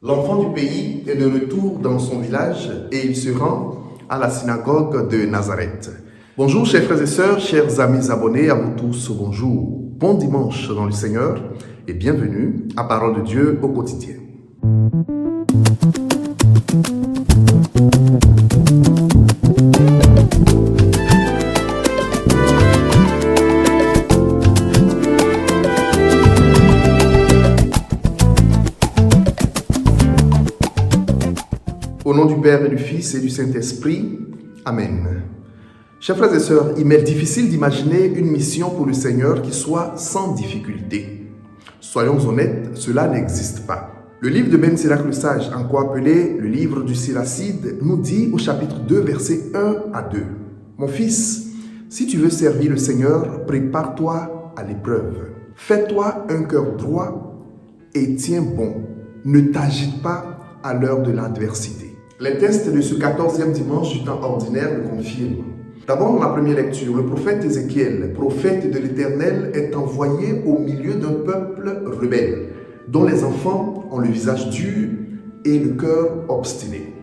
L'enfant du pays est de retour dans son village et il se rend à la synagogue de Nazareth. Bonjour chers frères et sœurs, chers amis abonnés, à vous tous bonjour. Bon dimanche dans le Seigneur et bienvenue à Parole de Dieu au quotidien. Au nom du Père et du Fils et du Saint-Esprit, Amen. Chers frères et sœurs, il m'est difficile d'imaginer une mission pour le Seigneur qui soit sans difficulté. Soyons honnêtes, cela n'existe pas. Le livre de Ben Sirach le Sage, encore appelé le livre du Siracide, nous dit au chapitre 2, versets 1 à 2. « Mon fils, si tu veux servir le Seigneur, prépare-toi à l'épreuve. Fais-toi un cœur droit et tiens bon. Ne t'agite pas à l'heure de l'adversité. » Les textes de ce 14e dimanche du temps ordinaire le confirment. D'abord, dans la première lecture, le prophète Ézéchiel, prophète de l'Éternel, est envoyé au milieu d'un peuple rebelle, dont les enfants ont le visage dur et le cœur obstiné.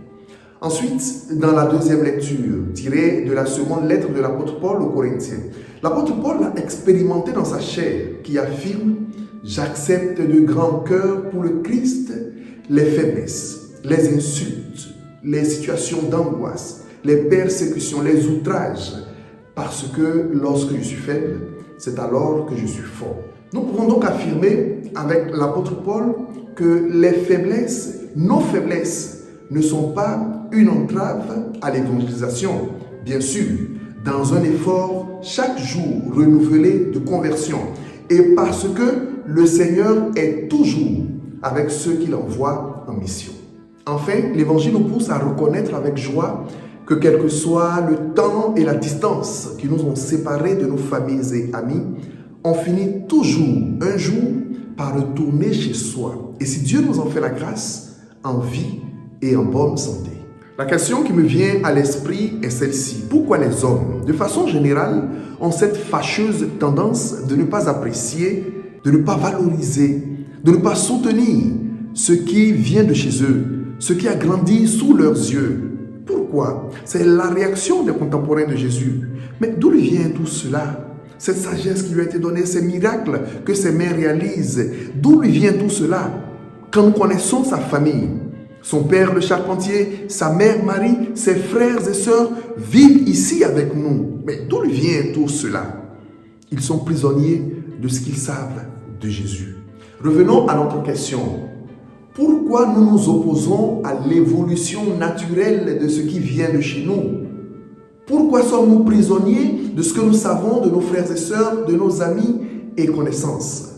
Ensuite, dans la deuxième lecture, tirée de la seconde lettre de l'apôtre Paul aux Corinthiens, l'apôtre Paul a expérimenté dans sa chair, qui affirme « J'accepte de grand cœur pour le Christ les faiblesses, les insultes, les situations d'angoisse, les persécutions, les outrages, parce que lorsque je suis faible, c'est alors que je suis fort. » Nous pouvons donc affirmer avec l'apôtre Paul que les faiblesses, nos faiblesses, ne sont pas une entrave à l'évangélisation. Bien sûr, dans un effort chaque jour renouvelé de conversion, et parce que le Seigneur est toujours avec ceux qu'il envoie en mission. Enfin, l'Évangile nous pousse à reconnaître avec joie que quel que soit le temps et la distance qui nous ont séparés de nos familles et amis, on finit toujours, un jour, par retourner chez soi. Et si Dieu nous en fait la grâce, en vie et en bonne santé. La question qui me vient à l'esprit est celle-ci. Pourquoi les hommes, de façon générale, ont cette fâcheuse tendance de ne pas apprécier, de ne pas valoriser, de ne pas soutenir ce qui vient de chez eux, ce qui a grandi sous leurs yeux? Pourquoi? C'est la réaction des contemporains de Jésus. Mais d'où vient tout cela? Cette sagesse qui lui a été donnée, ces miracles que ses mains réalisent, d'où lui vient tout cela? Quand nous connaissons sa famille, son père le charpentier, sa mère Marie, ses frères et sœurs vivent ici avec nous. Mais d'où lui vient tout cela? Ils sont prisonniers de ce qu'ils savent de Jésus. Revenons à notre question. Pourquoi nous nous opposons à l'évolution naturelle de ce qui vient de chez nous? Pourquoi sommes-nous prisonniers de ce que nous savons de nos frères et sœurs, de nos amis et connaissances?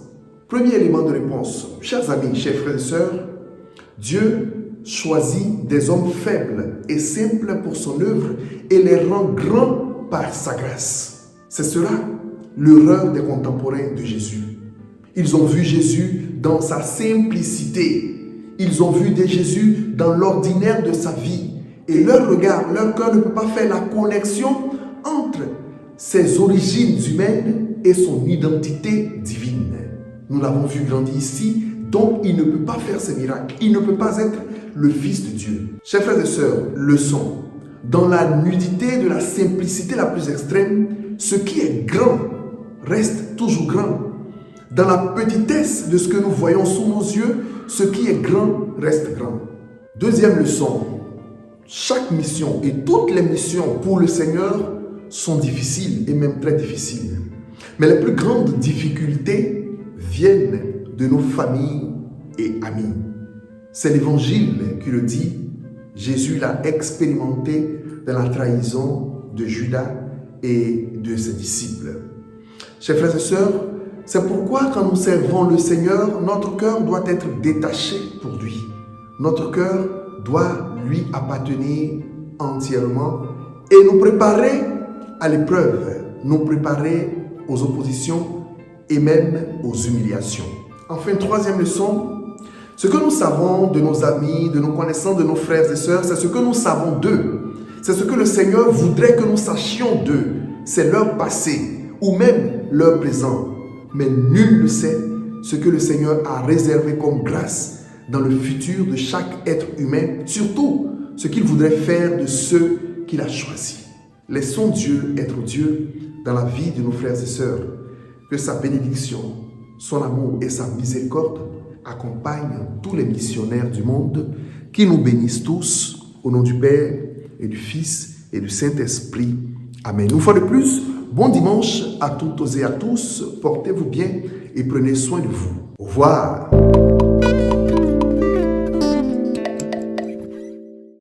Premier élément de réponse. Chers amis, chers frères et sœurs, Dieu choisit des hommes faibles et simples pour son œuvre et les rend grands par sa grâce. C'est cela l'erreur des contemporains de Jésus. Ils ont vu Jésus dans sa simplicité. Ils ont vu de Jésus dans l'ordinaire de sa vie. Et leur regard, leur cœur ne peut pas faire la connexion entre ses origines humaines et son identité divine. Nous l'avons vu grandir ici, donc il ne peut pas faire ces miracles. Il ne peut pas être le Fils de Dieu. Chers frères et sœurs, leçon. Dans la nudité de la simplicité la plus extrême, ce qui est grand reste toujours grand. Dans la petitesse de ce que nous voyons sous nos yeux, ce qui est grand reste grand. Deuxième leçon, chaque mission et toutes les missions pour le Seigneur sont difficiles et même très difficiles. Mais les plus grandes difficultés viennent de nos familles et amis. C'est l'Évangile qui le dit. Jésus l'a expérimenté dans la trahison de Judas et de ses disciples. Chers frères et sœurs, c'est pourquoi quand nous servons le Seigneur, notre cœur doit être détaché pour lui. Notre cœur doit lui appartenir entièrement et nous préparer à l'épreuve, nous préparer aux oppositions et même aux humiliations. Enfin, troisième leçon, ce que nous savons de nos amis, de nos connaissances, de nos frères et sœurs, c'est ce que nous savons d'eux. C'est ce que le Seigneur voudrait que nous sachions d'eux. C'est leur passé ou même leur présent. Mais nul ne sait ce que le Seigneur a réservé comme grâce dans le futur de chaque être humain, surtout ce qu'il voudrait faire de ceux qu'il a choisis. Laissons Dieu être Dieu dans la vie de nos frères et sœurs. Que sa bénédiction, son amour et sa miséricorde accompagnent tous les missionnaires du monde, qui nous bénissent tous, au nom du Père et du Fils et du Saint-Esprit. Amen. Une fois de plus, bon dimanche à toutes et à tous. Portez-vous bien et prenez soin de vous. Au revoir.